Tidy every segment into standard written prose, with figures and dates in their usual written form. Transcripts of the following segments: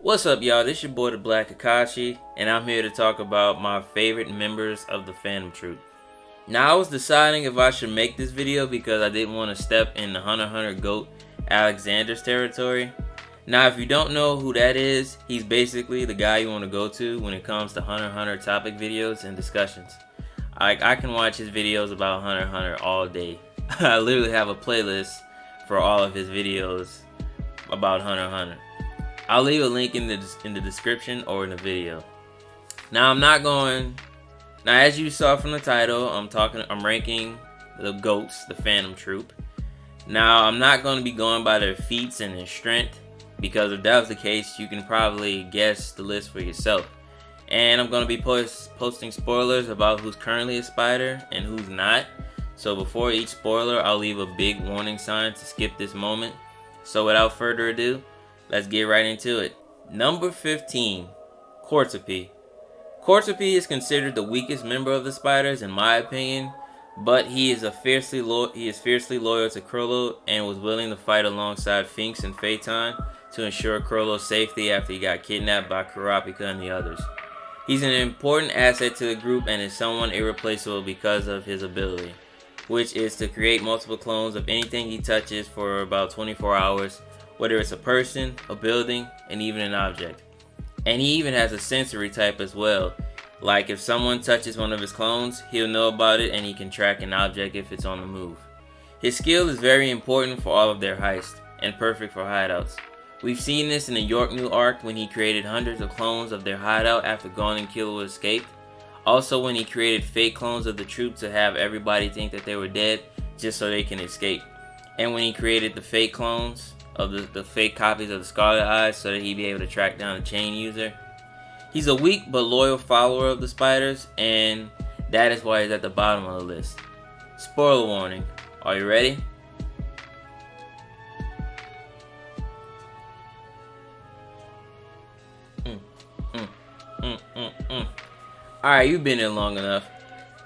What's up, y'all? This your boy the Black Akashi, and I'm here to talk about my favorite members of the fandom troupe. Now, I was deciding if I should make this video because I didn't want to step in the Hunter x Hunter GOAT Alexander's territory. Now, if you don't know who that is, he's basically the guy you want to go to when it comes to Hunter x Hunter topic videos and discussions. I can watch his videos about Hunter x Hunter all day. I literally have a playlist for all of his videos about Hunter x Hunter. I'll leave a link in the description or in the video. Now, as you saw from the title, I'm ranking the GOATs, the fandom troupe. Now, I'm not going to be going by their feats and their strength, because if that was the case, you can probably guess the list for yourself. And I'm going to be posting spoilers about who's currently a spider and who's not. So before each spoiler, I'll leave a big warning sign to skip this moment. So without further ado, let's get right into it. Number 15, Troupe. Troupe is considered the weakest member of the spiders in my opinion, but he is fiercely loyal to Krollo and was willing to fight alongside Finks and Phaeton to ensure Krollo's safety after he got kidnapped by Kurapika and the others. He's an important asset to the group and is someone irreplaceable because of his ability, which is to create multiple clones of anything he touches for about 24 hours, whether it's a person, a building, and even an object. And he even has a sensory type as well. Like if someone touches one of his clones, he'll know about it and he can track an object if it's on the move. His skill is very important for all of their heists, and perfect for hideouts. We've seen this in the York New arc when he created hundreds of clones of their hideout after Gon and Killua escaped. Also when he created fake clones of the troupe to have everybody think that they were dead just so they can escape. And when he created the fake clones of the fake copies of the Scarlet Eyes so that he'd be able to track down a chain user. He's a weak but loyal follower of the spiders, and that is why he's at the bottom of the list. Spoiler warning. Are you ready? Alright, you've been here long enough.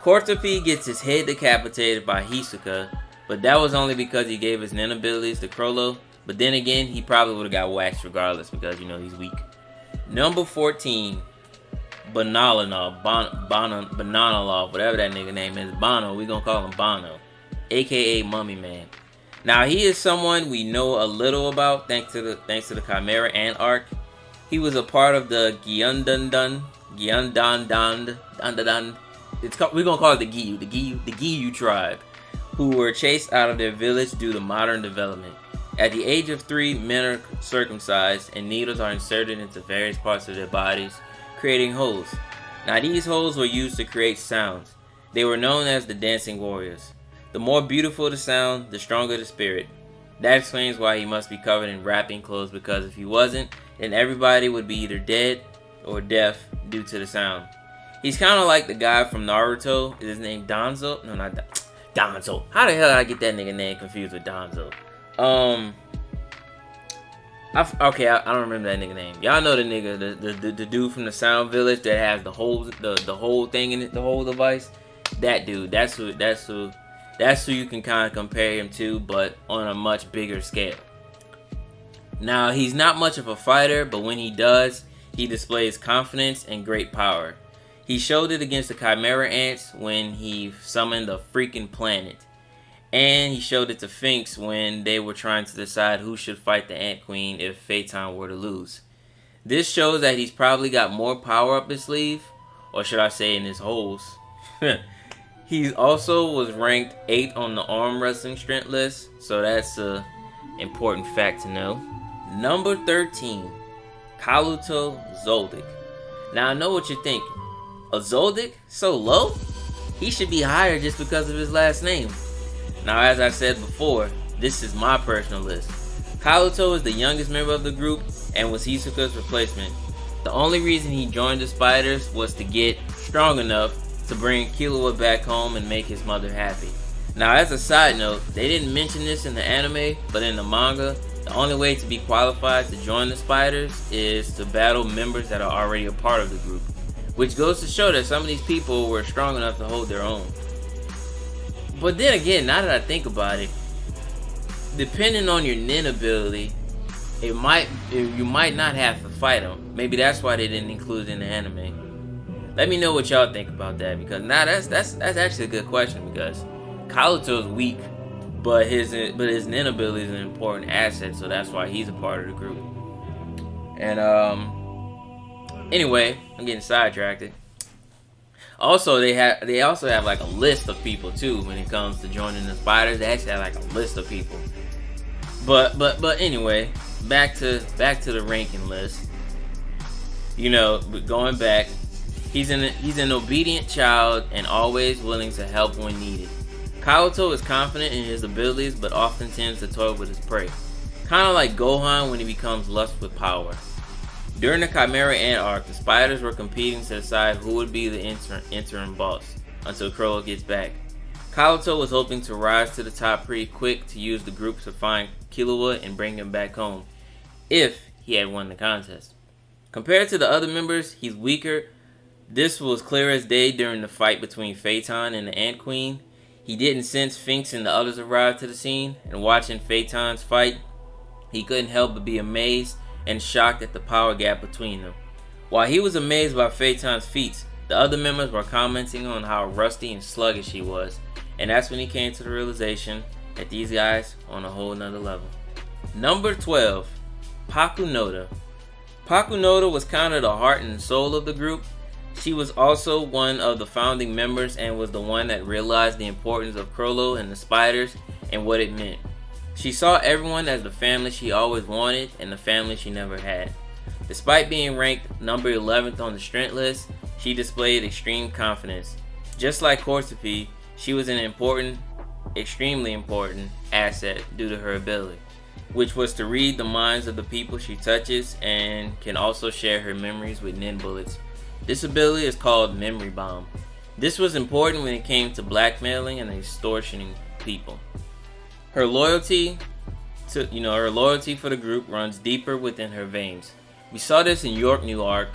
Troupe gets his head decapitated by Hisoka, but that was only because he gave his nin abilities to Krollo. But then again, he probably would have got waxed regardless because, he's weak. Number 14, Bananalov, whatever that nigga name is. Bono, we gonna call him Bono, aka Mummy Man. Now, he is someone we know a little about thanks to the Chimera Ant arc. He was a part of the Gyeondan. We're gonna call it the Giyu tribe, who were chased out of their village due to modern development. At the age of 3, men are circumcised and needles are inserted into various parts of their bodies, creating holes. Now these holes were used to create sounds. They were known as the dancing warriors. The more beautiful the sound, the stronger the spirit. That explains why he must be covered in wrapping clothes, because if he wasn't, then everybody would be either dead or deaf due to the sound. He's kind of like the guy from Naruto. Is his name Danzo? No, not Danzo. How the hell did I get that nigga name confused with Danzo? I don't remember that nigga name. Y'all know the nigga, the dude from the Sound Village that has the whole thing in it, the whole device. That dude, that's who you can kind of compare him to, but on a much bigger scale. Now, he's not much of a fighter, but when he does, he displays confidence and great power. He showed it against the Chimera Ants when he summoned a freaking planet. And he showed it to Finks when they were trying to decide who should fight the Ant Queen if Phaeton were to lose. This shows that he's probably got more power up his sleeve, or should I say in his holes. He also was ranked 8th on the arm wrestling strength list, so that's an important fact to know. Number 13, Kaluto Zoldyck. Now I know what you're thinking. A Zoldyck? So low? He should be higher just because of his last name. Now, as I said before, this is my personal list. Kaluto is the youngest member of the group and was Hisoka's replacement. The only reason he joined the spiders was to get strong enough to bring Killua back home and make his mother happy. Now, as a side note, they didn't mention this in the anime, but in the manga, the only way to be qualified to join the spiders is to battle members that are already a part of the group, which goes to show that some of these people were strong enough to hold their own. But then again, now that I think about it, depending on your nin ability, you might not have to fight him. Maybe that's why they didn't include it in the anime. Let me know what y'all think about that, because that's actually a good question, because Kabuto's weak, but his nin ability is an important asset, so that's why he's a part of the group. And anyway, I'm getting sidetracked. Also, they also have like a list of people too when it comes to joining the spiders. They actually have like a list of people. But anyway, back to the ranking list. You know, going back, he's an obedient child and always willing to help when needed. Kyoto is confident in his abilities, but often tends to toy with his prey. Kind of like Gohan when he becomes lust with power. During the Chimera Ant arc, the spiders were competing to decide who would be the interim boss until Krollo gets back. Kyoto was hoping to rise to the top pretty quick to use the group to find Killua and bring him back home, if he had won the contest. Compared to the other members, he's weaker. This was clear as day during the fight between Phaeton and the Ant Queen. He didn't sense Finks and the others arrive to the scene, and watching Phaeton's fight, he couldn't help but be amazed and shocked at the power gap between them. While he was amazed by Phaeton's feats, the other members were commenting on how rusty and sluggish he was, and that's when he came to the realization that these guys are on a whole nother level. Number 12, Paco Noda. Paco Noda was kind of the heart and soul of the group. She was also one of the founding members and was the one that realized the importance of Krollo and the spiders and what it meant. She saw everyone as the family she always wanted and the family she never had. Despite being ranked number 11th on the strength list, she displayed extreme confidence. Just like Corsipi, she was an extremely important asset due to her ability, which was to read the minds of the people she touches and can also share her memories with nin bullets. This ability is called Memory Bomb. This was important when it came to blackmailing and extortioning people. Her loyalty for the group runs deeper within her veins. We saw this in the York New Arc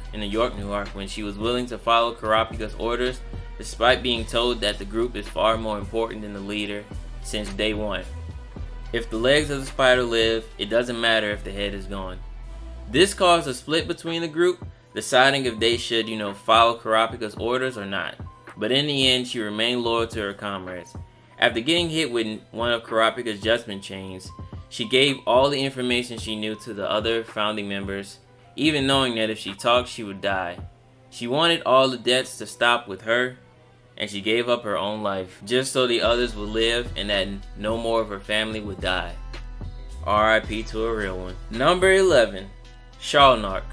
when she was willing to follow Kurapika's orders despite being told that the group is far more important than the leader since day one. If the legs of the spider live, it doesn't matter if the head is gone. This caused a split between the group, deciding if they should, follow Kurapika's orders or not. But in the end, she remained loyal to her comrades. After getting hit with one of Kurapika's judgment chains, she gave all the information she knew to the other founding members, even knowing that if she talked, she would die. She wanted all the deaths to stop with her, and she gave up her own life, just so the others would live and that no more of her family would die. R.I.P. to a real one. Number 11, Shalnark.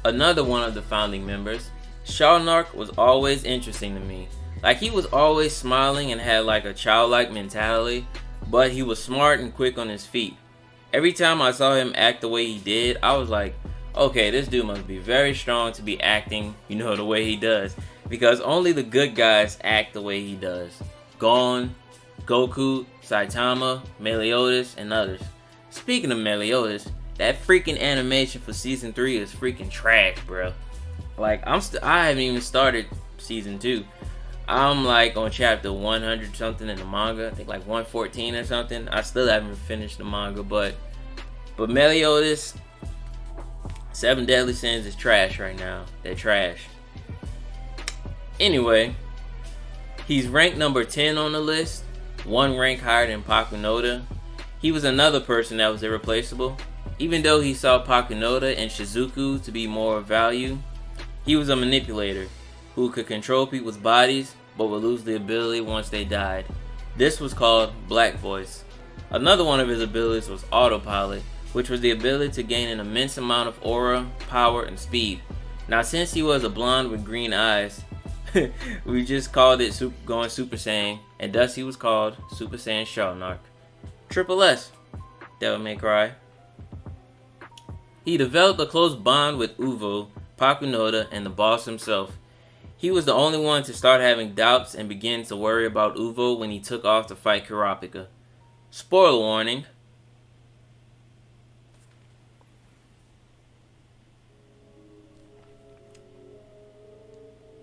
Another one of the founding members. Shalnark was always interesting to me. Like, he was always smiling and had like a childlike mentality, but he was smart and quick on his feet. Every time I saw him act the way he did, I was like, okay, this dude must be very strong to be acting, the way he does. Because only the good guys act the way he does. Gon, Goku, Saitama, Meliodas, and others. Speaking of Meliodas, that freaking animation for season 3 is freaking trash, bro. Like, I haven't even started season 2. I'm like on chapter 100 something in the manga. I think like 114 or something. I still haven't finished the manga, but Meliodas, 7 Deadly Sins is trash right now. They're trash. Anyway, he's ranked number 10 on the list, one rank higher than Paco Noda. He was another person that was irreplaceable. Even though he saw Paco Noda and Shizuku to be more of value, he was a manipulator who could control people's bodies but would lose the ability once they died. This was called Black Voice. Another one of his abilities was Autopilot, which was the ability to gain an immense amount of aura, power, and speed. Now, since he was a blonde with green eyes, we just called it going Super Saiyan, and thus he was called Super Saiyan Shalnark. Triple S, Devil May Cry. He developed a close bond with Uvo, Paco Noda, and the boss himself. He was the only one to start having doubts and begin to worry about Uvo when he took off to fight Kurapika. Spoiler warning.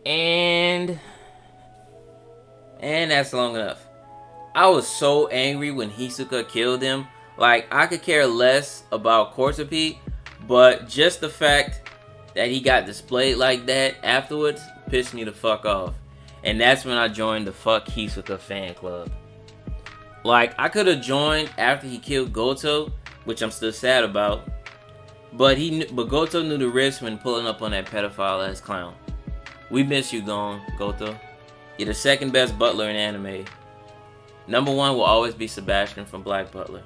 And that's long enough. I was so angry when Hisoka killed him. Like, I could care less about Quarterpete, but just the fact that he got displayed like that afterwards pissed me the fuck off. And that's when I joined the Fuck Hisoka fan club. Like, I could have joined after he killed Goto, which I'm still sad about. But Goto knew the risk when pulling up on that pedophile ass clown. We miss you, Goto. You're the second best butler in anime. Number 1 will always be Sebastian from Black Butler.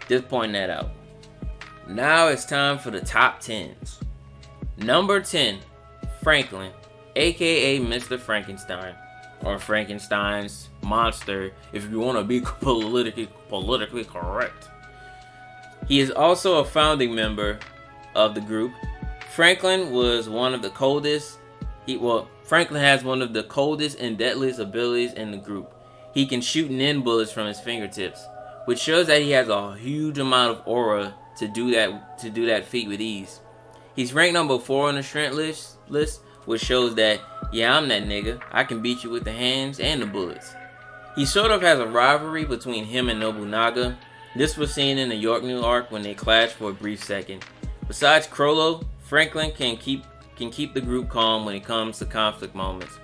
Just pointing that out. Now it's time for the top 10s. Number 10, Franklin, aka Mr. Frankenstein, or Frankenstein's monster, if you want to be politically correct. He is also a founding member of the group. Franklin was one of the coldest. Franklin has one of the coldest and deadliest abilities in the group. He can shoot nin bullets from his fingertips, which shows that he has a huge amount of aura to do that feat with ease. He's ranked number 4 on the strength list, which shows that, yeah, I'm that nigga. I can beat you with the hands and the bullets. He sort of has a rivalry between him and Nobunaga. This was seen in the York New arc when they clashed for a brief second. Besides Crollo, Franklin can keep the group calm when it comes to conflict moments.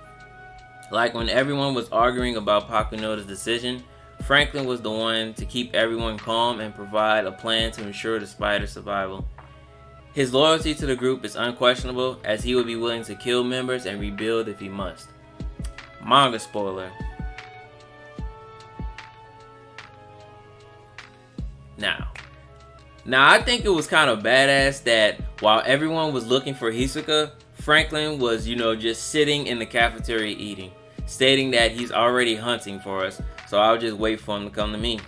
Like when everyone was arguing about Pakunoda's decision, Franklin was the one to keep everyone calm and provide a plan to ensure the spider's survival. His loyalty to the group is unquestionable, as he would be willing to kill members and rebuild if he must. Manga spoiler. Now I think it was kind of badass that while everyone was looking for Hisoka, Franklin was, just sitting in the cafeteria eating, stating that he's already hunting for us, so I'll just wait for him to come to me.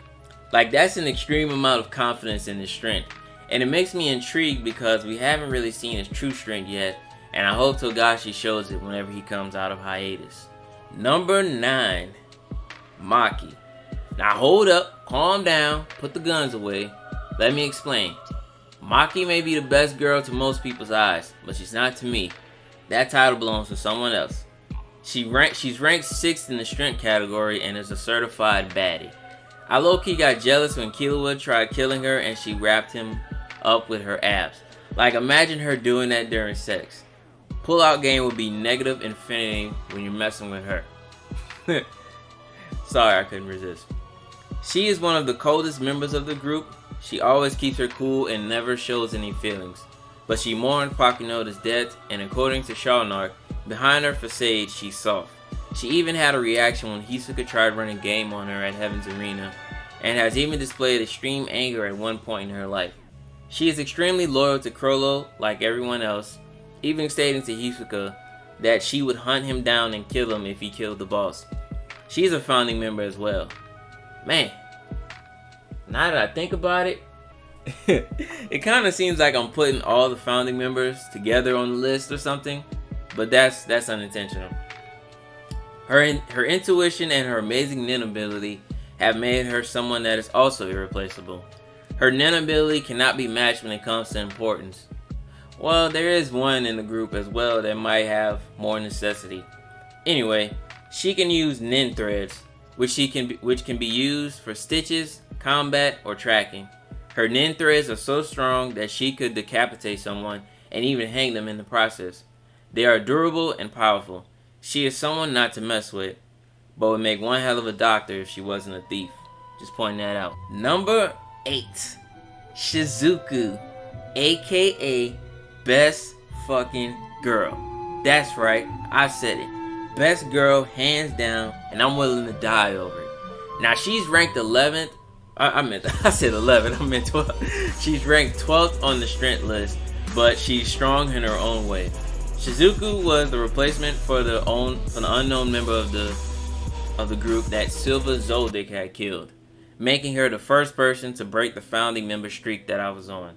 Like, that's an extreme amount of confidence in his strength. And it makes me intrigued because we haven't really seen his true strength yet, and I hope Togashi shows it whenever he comes out of hiatus. Number 9, Maki. Now hold up, calm down, put the guns away. Let me explain. Maki may be the best girl to most people's eyes, but she's not to me. That title belongs to someone else. She's ranked 6th in the strength category and is a certified baddie. I low-key got jealous when Killua tried killing her and she wrapped him up with her abs. Like, imagine her doing that during sex. Pull-out game would be negative infinity when you're messing with her. Sorry, I couldn't resist. She is one of the coldest members of the group. She always keeps her cool and never shows any feelings. But she mourned Pakunoda's death, and according to Shalnark, behind her facade, she's soft. She even had a reaction when Hisoka tried running game on her at Heaven's Arena, and has even displayed extreme anger at one point in her life. She is extremely loyal to Crollo, like everyone else, even stating to Hisoka that she would hunt him down and kill him if he killed the boss. She is a founding member as well. Man, now that I think about it, it kind of seems like I'm putting all the founding members together on the list or something, but that's unintentional. Her intuition and her amazing nin ability have made her someone that is also irreplaceable. Her nin ability cannot be matched when it comes to importance. Well, there is one in the group as well that might have more necessity. Anyway, she can use nin threads, which can be used for stitches, combat, or tracking. Her nin threads are so strong that she could decapitate someone and even hang them in the process. They are durable and powerful. She is someone not to mess with, but would make one hell of a doctor if she wasn't a thief. Just pointing that out. Number 8, Shizuku, aka Best Fucking Girl. That's right, I said it. Best girl, hands down, and I'm willing to die over it. Now she's ranked 11th. I said 11. I meant 12. She's ranked 12th on the strength list, but she's strong in her own way. Shizuku was the replacement for the unknown member of the group that Silver Zoldyck had killed, making her the first person to break the founding member streak that I was on.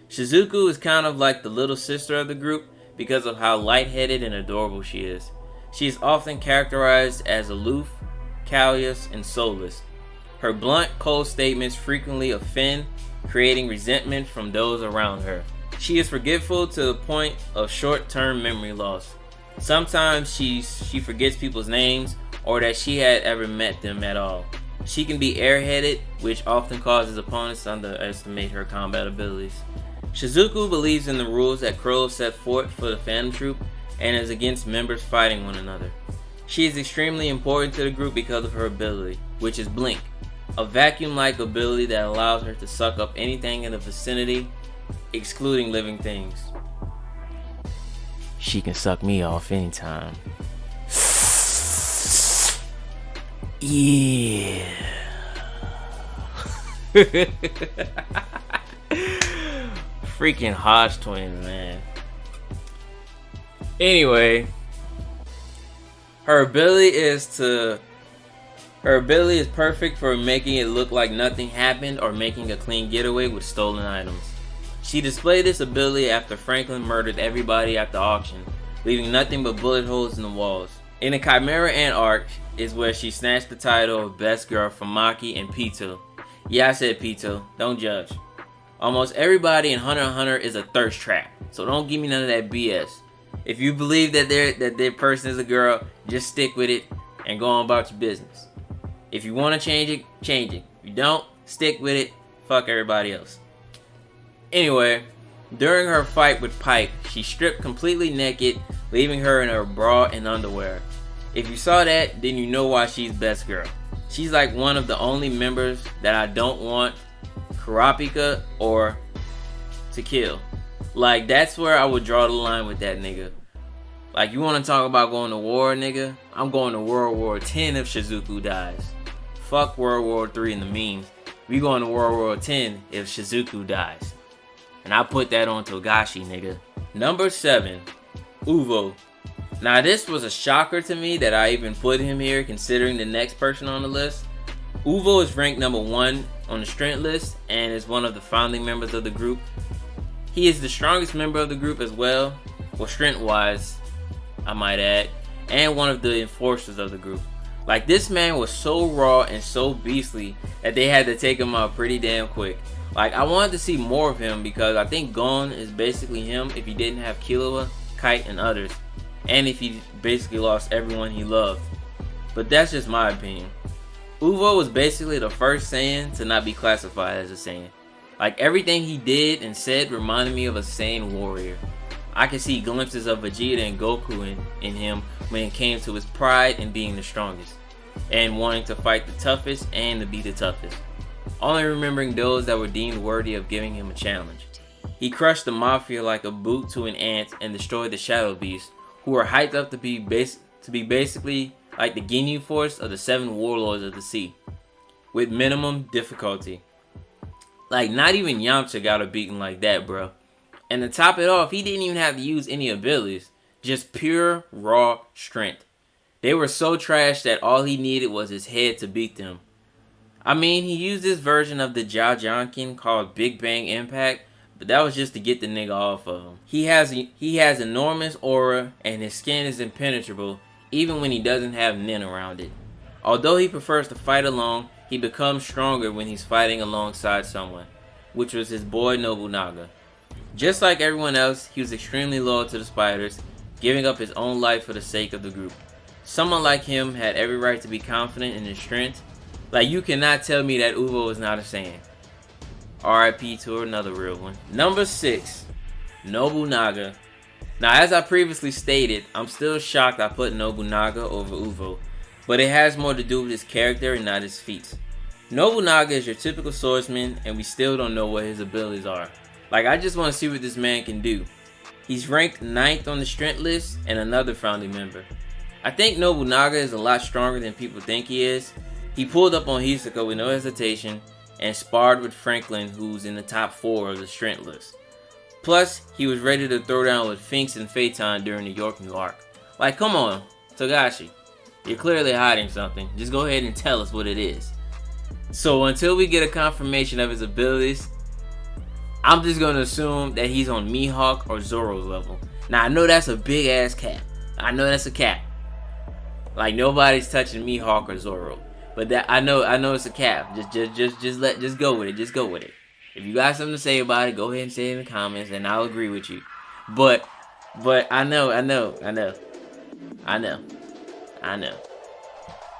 Shizuku is kind of like the little sister of the group because of how lightheaded and adorable she is. She is often characterized as aloof, callous, and soulless. Her blunt, cold statements frequently offend, creating resentment from those around her. She is forgetful to the point of short-term memory loss. Sometimes she forgets people's names or that she had ever met them at all. She can be airheaded, which often causes opponents to underestimate her combat abilities. Shizuku believes in the rules that Crow set forth for the Phantom Troupe and is against members fighting one another. She is extremely important to the group because of her ability, which is Blink, a vacuum-like ability that allows her to suck up anything in the vicinity, excluding living things. She can suck me off anytime. Yeah. Freaking Hodge twins, man. Anyway, her ability is perfect for making it look like nothing happened or making a clean getaway with stolen items. She displayed this ability after Franklin murdered everybody at the auction, leaving nothing but bullet holes in the walls. In the Chimera Ant arc is where she snatched the title of Best Girl from Maki and Pito. Yeah, I said Pito, don't judge. Almost everybody in Hunter x Hunter is a thirst trap, so don't give me none of that BS. If you believe that their person is a girl, just stick with it and go on about your business. If you want to change it, change it. If you don't, stick with it, fuck everybody else. Anyway, during her fight with Pike, she stripped completely naked, leaving her in her bra and underwear. If you saw that, then you know why she's Best Girl. She's like one of the only members that I don't want Kurapika or to kill. Like, that's where I would draw the line with that nigga. Like, you want to talk about going to war, nigga? I'm going to World War X if Shizuku dies. Fuck World War III in the memes. We going to World War X if Shizuku dies. And I put that on Togashi, nigga. Number 7, Uvo. Now this was a shocker to me that I even put him here considering the next person on the list. Uvo is ranked number 1 on the strength list and is one of the founding members of the group. He is the strongest member of the group as well strength wise, I might add, and one of the enforcers of the group. Like, this man was so raw and so beastly that they had to take him out pretty damn quick. Like, I wanted to see more of him because I think Gon is basically him if he didn't have Killua, Kite, and others, and if he basically lost everyone he loved. But that's just my opinion. Uvo was basically the first Saiyan to not be classified as a Saiyan. Like, everything he did and said reminded me of a Saiyan warrior. I could see glimpses of Vegeta and Goku in him when it came to his pride in being the strongest, and wanting to fight the toughest and to be the toughest, only remembering those that were deemed worthy of giving him a challenge. He crushed the Mafia like a boot to an ant and destroyed the Shadow Beasts, who were hyped up to be basically like the Ginyu Force of the 7 Warlords of the Sea, with minimum difficulty. Like, not even Yamcha got a beating like that, bro. And to top it off, he didn't even have to use any abilities, just pure raw strength. They were so trash that all he needed was his head to beat them. I mean, he used this version of the Jajankin called Big Bang Impact, but that was just to get the nigga off of him. He has enormous aura, and his skin is impenetrable, even when he doesn't have Nin around it. Although he prefers to fight alone, he becomes stronger when he's fighting alongside someone, which was his boy Nobunaga. Just like everyone else, he was extremely loyal to the Spiders, giving up his own life for the sake of the group. Someone like him had every right to be confident in his strength. Like, you cannot tell me that Uvo is not a Saiyan. RIP to another real one. Number 6, Nobunaga. Now, as I previously stated, I'm still shocked I put Nobunaga over Uvo, but it has more to do with his character and not his feats. Nobunaga is your typical swordsman, and we still don't know what his abilities are. Like, I just want to see what this man can do. He's ranked 9th on the strength list and another founding member. I think Nobunaga is a lot stronger than people think he is. He pulled up on Hisoka with no hesitation and sparred with Franklin, who's in the top 4 of the strength list. Plus, he was ready to throw down with Finks and Phaeton during the Yorkville arc. Like, come on, Togashi. You're clearly hiding something. Just go ahead and tell us what it is. So until we get a confirmation of his abilities, I'm just going to assume that he's on Mihawk or Zoro's level. Now, I know that's a big ass cap. I know that's a cap. Like, nobody's touching Mihawk or Zoro. But that I know it's a cap. Just go with it. Just go with it. If you got something to say about it, go ahead and say it in the comments and I'll agree with you. But I know.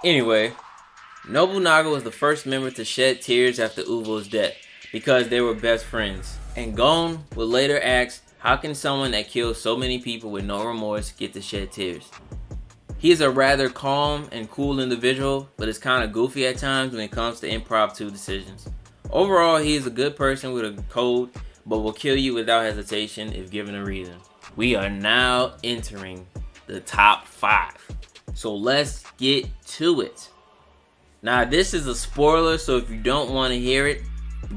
Anyway, Nobunaga was the first member to shed tears after Uvo's death because they were best friends. And Gon would later ask, how can someone that kills so many people with no remorse get to shed tears? He is a rather calm and cool individual, but is kind of goofy at times when it comes to impromptu decisions. Overall, he is a good person with a code, but will kill you without hesitation if given a reason. We are now entering the top 5. So let's get to it. Now this is a spoiler, so if you don't want to hear it,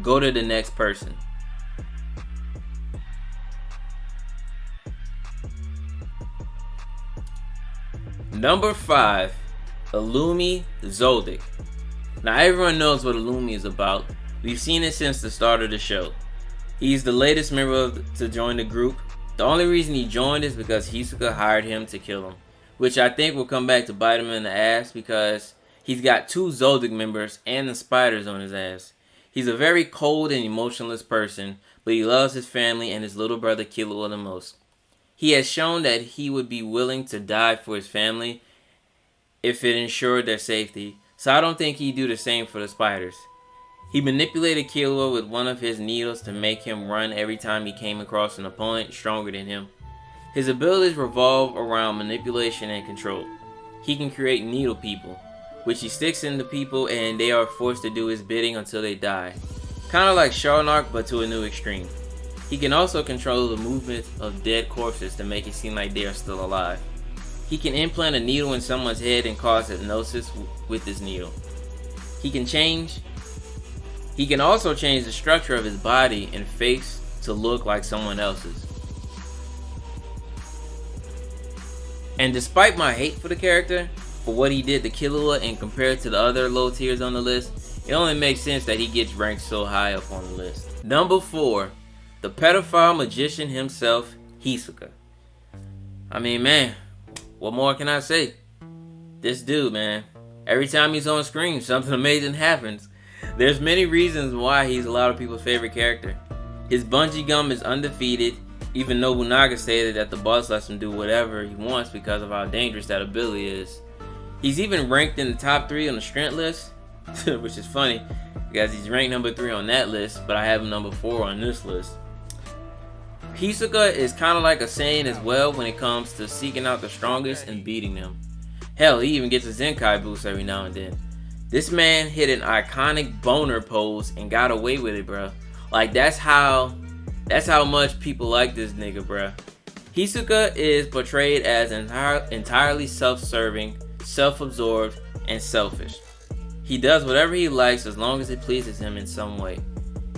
go to the next person. Number 5, Lumi Zoldyck. Now everyone knows what Lumi is about. We've seen it since the start of the show. He's the latest member to join the group. The only reason he joined is because Hisoka hired him to kill him, which I think will come back to bite him in the ass because he's got 2 Zoldyck members and the spiders on his ass. He's a very cold and emotionless person, but he loves his family and his little brother Killua the most. He has shown that he would be willing to die for his family if it ensured their safety, so I don't think he'd do the same for the spiders. He manipulated Killua with one of his needles to make him run every time he came across an opponent stronger than him. His abilities revolve around manipulation and control. He can create needle people, which he sticks into people and they are forced to do his bidding until they die. Kinda like Sharnark, but to a new extreme. He can also control the movement of dead corpses to make it seem like they are still alive. He can implant a needle in someone's head and cause hypnosis with this needle. He can also change the structure of his body and face to look like someone else's. And despite my hate for the character, for what he did to Killua and compared to the other low tiers on the list, it only makes sense that he gets ranked so high up on the list. Number 4, the pedophile magician himself, Hisoka. I mean, man, what more can I say? This dude, man, every time he's on screen, something amazing happens. There's many reasons why he's a lot of people's favorite character. His bungee gum is undefeated. Even Nobunaga stated that the boss lets him do whatever he wants because of how dangerous that ability is. He's even ranked in the top 3 on the strength list, which is funny because he's ranked number 3 on that list, but I have him number 4 on this list. Hisoka is kind of like a Saiyan as well when it comes to seeking out the strongest and beating them. Hell, he even gets a Zenkai boost every now and then. This man hit an iconic boner pose and got away with it, bro. Like, that's how much people like this nigga, bruh. Hisoka is portrayed as entirely self-serving, self-absorbed, and selfish. He does whatever he likes as long as it pleases him in some way.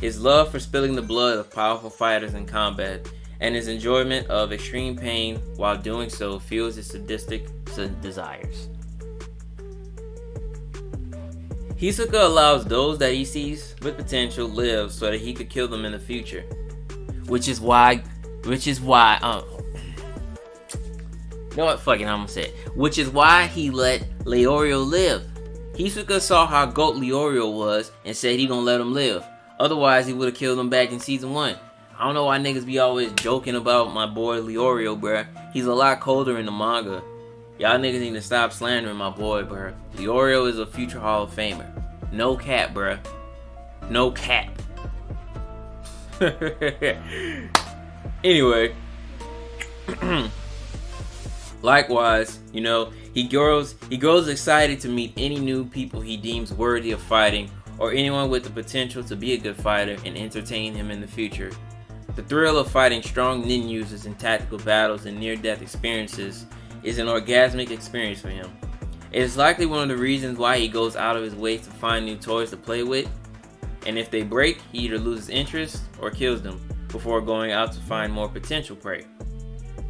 His love for spilling the blood of powerful fighters in combat, and his enjoyment of extreme pain while doing so fuels his sadistic desires. Hisoka allows those that he sees with potential live so that he could kill them in the future. Which is why, you know what, fuck it, I'm gonna say it. Which is why he let Leorio live. Hisoka saw how GOAT Leorio was and said he gonna let him live. Otherwise, he would have killed him back in season 1. I don't know why niggas be always joking about my boy Leorio, bruh. He's a lot colder in the manga. Y'all niggas need to stop slandering my boy, bruh. Leorio is a future Hall of Famer. No cap, bruh. No cap. Anyway. Likewise, you know, he grows excited to meet any new people he deems worthy of fighting, or anyone with the potential to be a good fighter and entertain him in the future. The thrill of fighting strong ninjutsus in tactical battles and near-death experiences is an orgasmic experience for him. It is likely one of the reasons why he goes out of his way to find new toys to play with, and if they break, he either loses interest or kills them before going out to find more potential prey.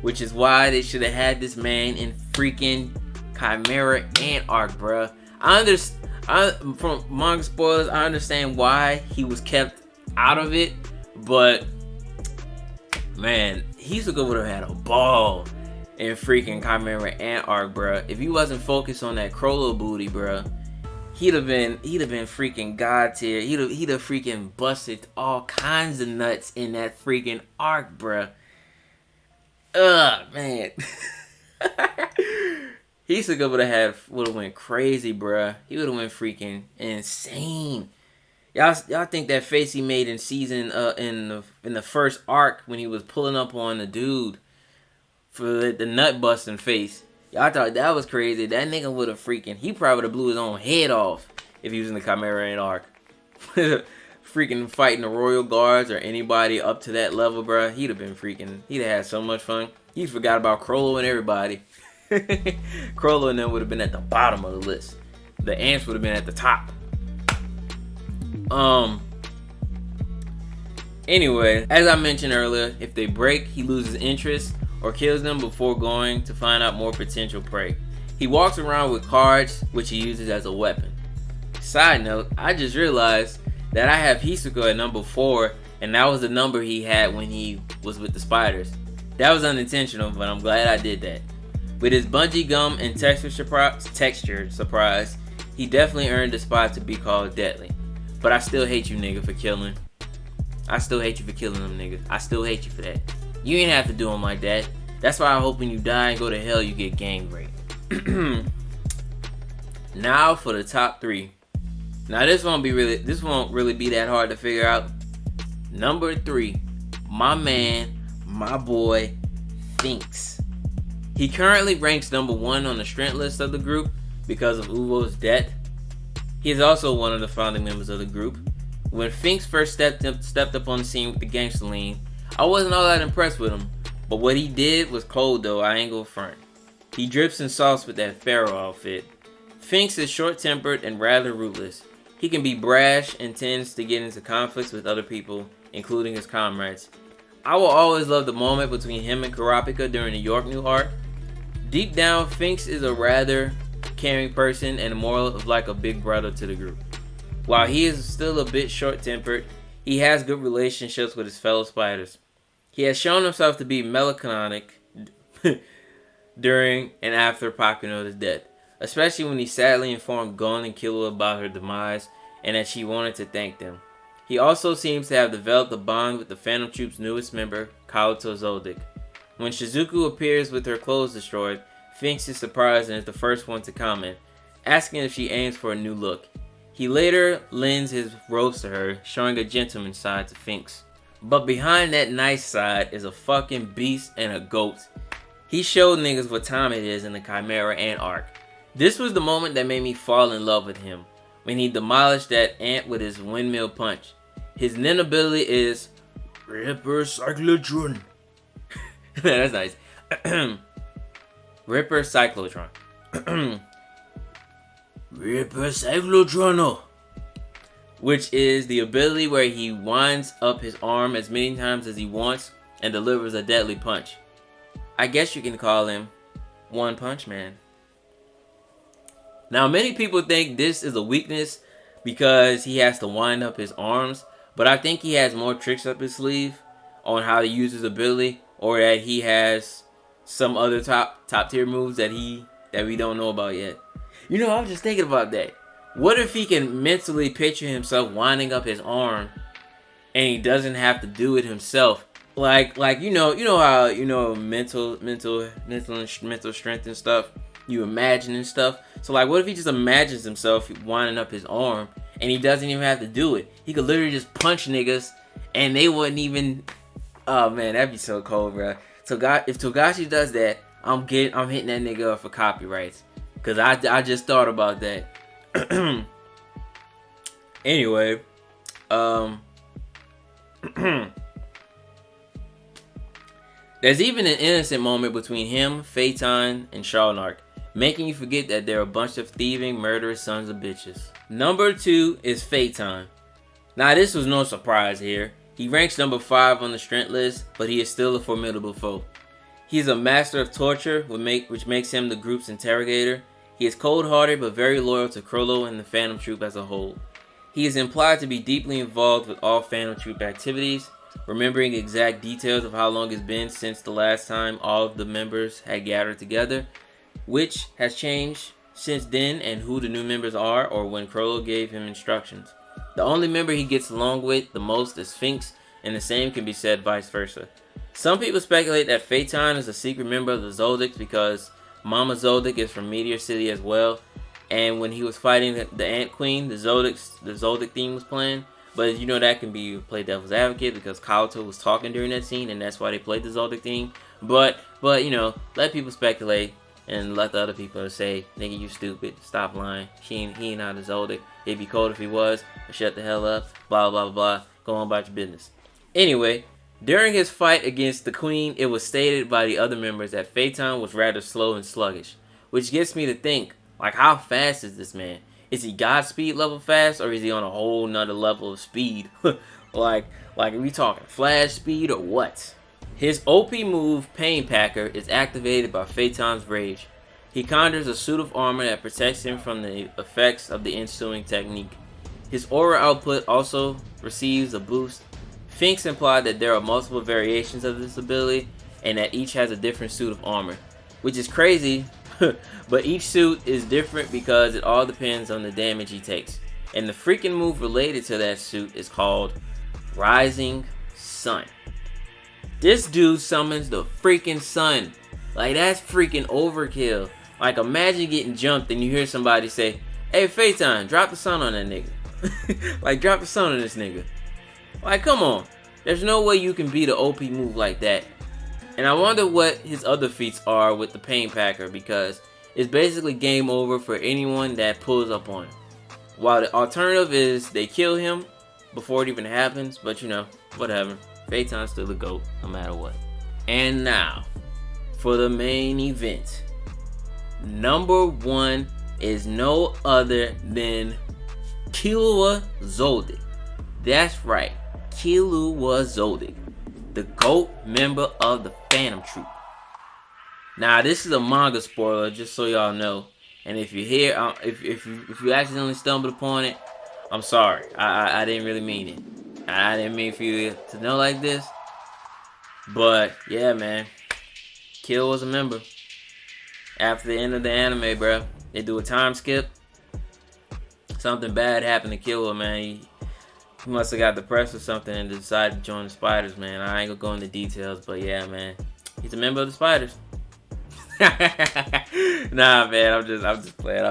Which is why they should have had this man in freaking Chimera Ant Arc, bruh. From manga spoilers, I understand why he was kept out of it, but man, Hisoka would have had a ball in freaking Chimera Ant Arc, bruh. If he wasn't focused on that Crollo booty, bruh, he'd have been freaking god tier. He'd have freaking busted all kinds of nuts in that freaking arc, bruh. Man. Hisoka would have went crazy, bruh. He would have went freaking insane. Y'all think that face he made in season in the first arc when he was pulling up on the dude for the nut busting face? Y'all thought that was crazy. That nigga would have he probably would have blew his own head off if he was in the Chimera Ant arc. Freaking fighting the Royal Guards or anybody up to that level, bruh. He'd have had so much fun. He forgot about Crollo and everybody. Crollo and them would have been at the bottom of the list. The ants would have been at the top. Anyway, as I mentioned earlier, if they break, he loses interest or kills them before going to find out more potential prey. He walks around with cards, which he uses as a weapon. Side note, I just realized that I have Hisoka at number 4, and that was the number he had when he was with the spiders. That was unintentional, but I'm glad I did that. With his bungee gum and texture surprise, he definitely earned the spot to be called deadly. But I still hate you, nigga, for killing. I still hate you for killing them niggas. I still hate you for that. You ain't have to do them like that. That's why I hope when you die and go to hell, you get gang raped. Now for the top 3. Now this won't really be that hard to figure out. Number 3, my man, my boy, Finks. He currently ranks number 1 on the strength list of the group because of Uvo's death. He is also one of the founding members of the group. When Finks first stepped up on the scene with the gangster lean, I wasn't all that impressed with him, but what he did was cold though, I ain't gonna front. He drips in sauce with that pharaoh outfit. Finks is short-tempered and rather ruthless. He can be brash and tends to get into conflicts with other people, including his comrades. I will always love the moment between him and Kurapika during the York New arc. Deep down, Finks is a rather caring person and more of like a big brother to the group. While he is still a bit short-tempered, he has good relationships with his fellow spiders. He has shown himself to be melancholic during and after Paco's death, especially when he sadly informed Gon and Killua about her demise and that she wanted to thank them. He also seems to have developed a bond with the Phantom Troupe's newest member, Kyoto Zoldyck. When Shizuku appears with her clothes destroyed, Finks is surprised and is the first one to comment, asking if she aims for a new look. He later lends his robes to her, showing a gentleman's side to Finks. But behind that nice side is a fucking beast and a goat. He showed niggas what time it is in the Chimera Ant arc. This was the moment that made me fall in love with him, when he demolished that ant with his windmill punch. His nin ability is Ripper Cyclotron. That's nice. Ripper Cyclotron. Ripper Cyclotron. Which is the ability where he winds up his arm as many times as he wants and delivers a deadly punch. I guess you can call him One Punch Man. Now, many people think this is a weakness because he has to wind up his arms, but I think he has more tricks up his sleeve on how to use his ability, or that he has some other top tier moves that we don't know about yet. You know, I was just thinking about that. What if he can mentally picture himself winding up his arm and he doesn't have to do it himself? Like you know how mental strength and stuff, you imagine and stuff. So like, what if he just imagines himself winding up his arm and he doesn't even have to do it? He could literally just punch niggas and they wouldn't even. Oh man, that'd be so cold, bro. So if Togashi does that, I'm hitting that nigga up for copyrights, cause I just thought about that. Anyway, there's even an innocent moment between him, Phaeton, and Shalnark, making you forget that they're a bunch of thieving, murderous sons of bitches. Number 2 is Phaeton. Now this was no surprise here. He ranks number 5 on the strength list, but he is still a formidable foe. He is a master of torture, which makes him the group's interrogator. He is cold-hearted but very loyal to Crollo and the Phantom Troupe as a whole. He is implied to be deeply involved with all Phantom Troupe activities, remembering exact details of how long it's been since the last time all of the members had gathered together, which has changed since then, and who the new members are, or when Crollo gave him instructions. The only member he gets along with the most is Finks, and the same can be said vice versa. Some people speculate that Phaeton is a secret member of the Zoldicks because Mama Zoldyck is from Meteor City as well. And when he was fighting the Ant Queen, the Zoldyck theme was playing. But you know that can be play devil's advocate because Kyoto was talking during that scene, and that's why they played the Zoldyck theme. But you know, let people speculate and let the other people say, "Nigga, you stupid. Stop lying. He ain't not a Zoldyck. It'd be cold if he was. But shut the hell up. Blah blah blah. Go on about your business." Anyway, during his fight against the Queen, it was stated by the other members that Phaeton was rather slow and sluggish, which gets me to think, like, how fast is this man? Is he Godspeed level fast, or is he on a whole nother level of speed? like are we talking flash speed or what? His OP move, Pain Packer, is activated by Phaeton's rage. He conjures a suit of armor that protects him from the effects of the ensuing technique. His aura output also receives a boost. Finks implied that there are multiple variations of this ability, and that each has a different suit of armor, which is crazy. But each suit is different because it all depends on the damage he takes. And the freaking move related to that suit is called Rising Sun. This dude summons the freaking sun. Like, that's freaking overkill. Like, imagine getting jumped and you hear somebody say, "Hey, Phaeton, drop the sun on that nigga." Like, drop the sun on this nigga. Like, come on. There's no way you can beat an OP move like that. And I wonder what his other feats are with the Pain Packer, because it's basically game over for anyone that pulls up on him. While the alternative is they kill him before it even happens, but you know, whatever. Phaeton's still the GOAT, no matter what. And now, for the main event. Number 1 is no other than Killua Zoldyck. That's right, Killua Zoldyck, the GOAT member of the Phantom Troupe. Now, this is a manga spoiler, just so y'all know. And if you hear, if you accidentally stumbled upon it, I'm sorry. I didn't really mean it. I didn't mean for you to know like this. But yeah, man, Kill was a member. After the end of the anime, bro, they do a time skip. Something bad happened to Killua, man. He must have got depressed or something and decided to join the Spiders, man. I ain't gonna go into details, but yeah, man, he's a member of the Spiders. Nah, man, I'm just playing.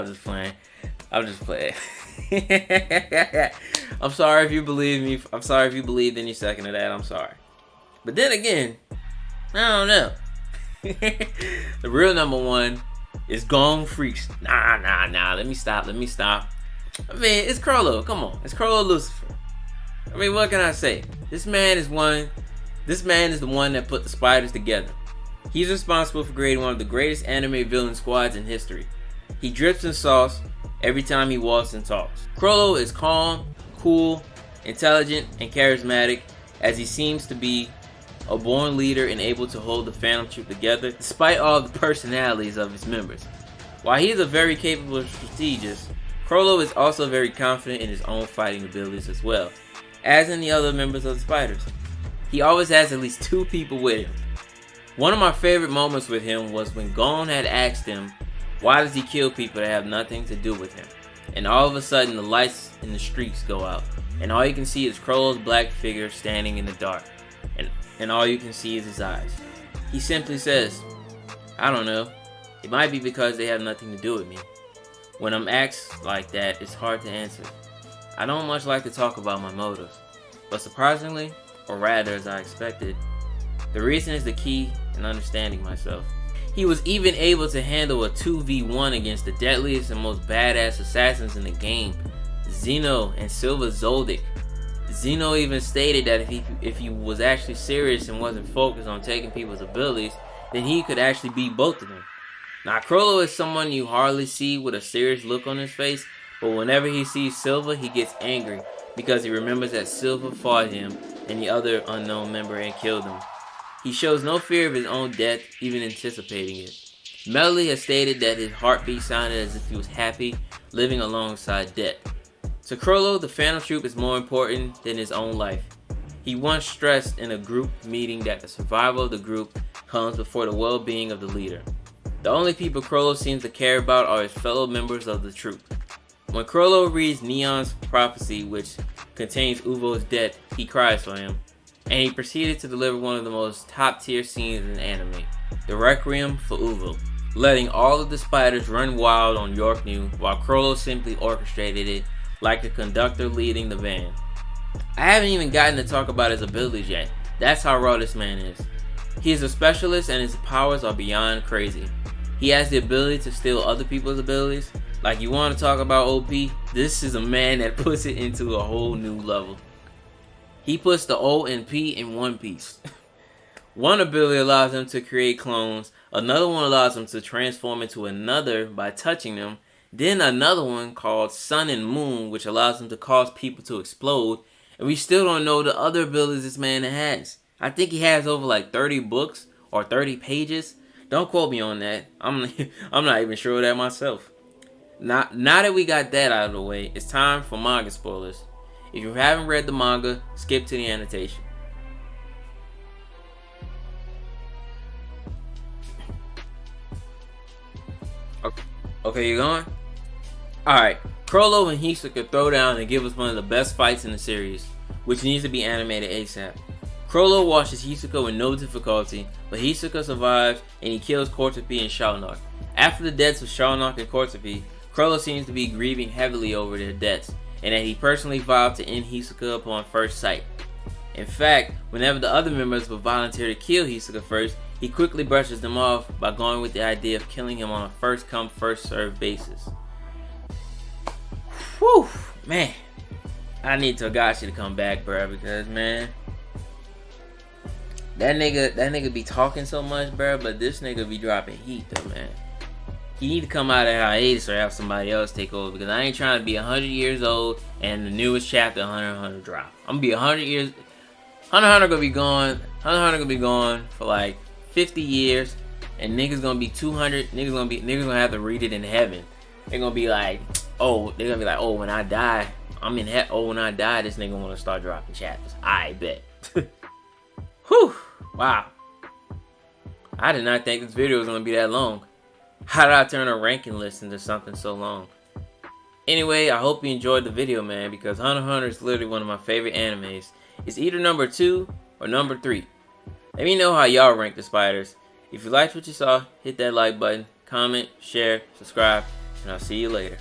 I'm sorry if you believe me. I'm sorry if you believed any second of that. I'm sorry. But then again, I don't know. The real number 1 is Gong Freaks. Nah. Let me stop. I mean, it's Crollo. Come on. It's Crollo Lucifer. I mean, what can I say? This man is the one that put the Spiders together. He's responsible for creating one of the greatest anime villain squads in history. He drips in sauce every time he walks and talks. Crollo is calm, cool, intelligent, and charismatic, as he seems to be a born leader and able to hold the Phantom Troupe together despite all the personalities of its members. While he is a very capable strategist, Crollo is also very confident in his own fighting abilities as well, as in the other members of the Spiders. He always has at least 2 people with him. One of my favorite moments with him was when Gon had asked him, why does he kill people that have nothing to do with him? And all of a sudden the lights in the streets go out, and all you can see is Crollo's black figure standing in the dark, and all you can see is his eyes. He simply says, I don't know, it might be because they have nothing to do with me. When I'm asked like that, it's hard to answer. I don't much like to talk about my motives, but surprisingly, or rather as I expected, the reason is the key in understanding myself. He was even able to handle a 2v1 against the deadliest and most badass assassins in the game, Zeno and Silva Zoldyck. Zeno even stated that if he was actually serious and wasn't focused on taking people's abilities, then he could actually beat both of them. Now, Crollo is someone you hardly see with a serious look on his face, but whenever he sees Silva, he gets angry because he remembers that Silva fought him and the other unknown member and killed him. He shows no fear of his own death, even anticipating it. Melody has stated that his heartbeat sounded as if he was happy, living alongside death. To Crollo, the Phantom Troupe is more important than his own life. He once stressed in a group meeting that the survival of the group comes before the well-being of the leader. The only people Crollo seems to care about are his fellow members of the troupe. When Crollo reads Neon's prophecy, which contains Uvo's death, he cries for him, and he proceeded to deliver one of the most top-tier scenes in anime, the Requiem for Uvo. letting all of the spiders run wild on York New while Crollo simply orchestrated it like a conductor leading the band. I haven't even gotten to talk about his abilities yet. That's how raw this man is. He is a specialist and his powers are beyond crazy. He has the ability to steal other people's abilities. Like, you want to talk about OP? This is a man that puts it into a whole new level. He puts the O and P in one piece. One ability allows him to create clones, another one allows him to transform into another by touching them, then another one called Sun and Moon, which allows him to cause people to explode, and we still don't know the other abilities this man has. I think he has over like 30 books or 30 pages. Don't quote me on that. I'm not even sure of that myself. Now that we got that out of the way, it's time for manga spoilers. If you haven't read the manga, skip to the annotation. Okay, you going? Alright, Crollo and Hisoka throw down and give us one of the best fights in the series, which needs to be animated ASAP. Crollo washes Hisoka with no difficulty, but Hisoka survives and he kills Kortepe and Shaunok. After the deaths of Shaunok and Kortepe, Crollo seems to be grieving heavily over their deaths, and that he personally vowed to end Hisoka upon first sight. In fact, whenever the other members would volunteer to kill Hisoka first, he quickly brushes them off by going with the idea of killing him on a first come first served basis. Whew, man. I need Togashi to come back, bro, because man, that nigga be talking so much, bro, but this nigga be dropping heat though, man. He need to come out of hiatus or have somebody else take over, because I ain't trying to be 100 years old and the newest chapter of Hunter x Hunter drop. I'm gonna be 100 years. Hunter x Hunter gonna be gone. Hunter x Hunter gonna be gone for like 50 years, and niggas gonna be 200. Niggas gonna have to read it in heaven. They're gonna be like, oh, when I die, I'm in heaven. Oh, when I die, this nigga wanna start dropping chapters. I bet. Whew. Wow. I did not think this video was gonna be that long. How did I turn a ranking list into something so long? Anyway, I hope you enjoyed the video, man, because Hunter x Hunter is literally one of my favorite animes. It's either number 2 or number 3. Let me know how y'all rank the spiders. If you liked what you saw, hit that like button, comment, share, subscribe, and I'll see you later.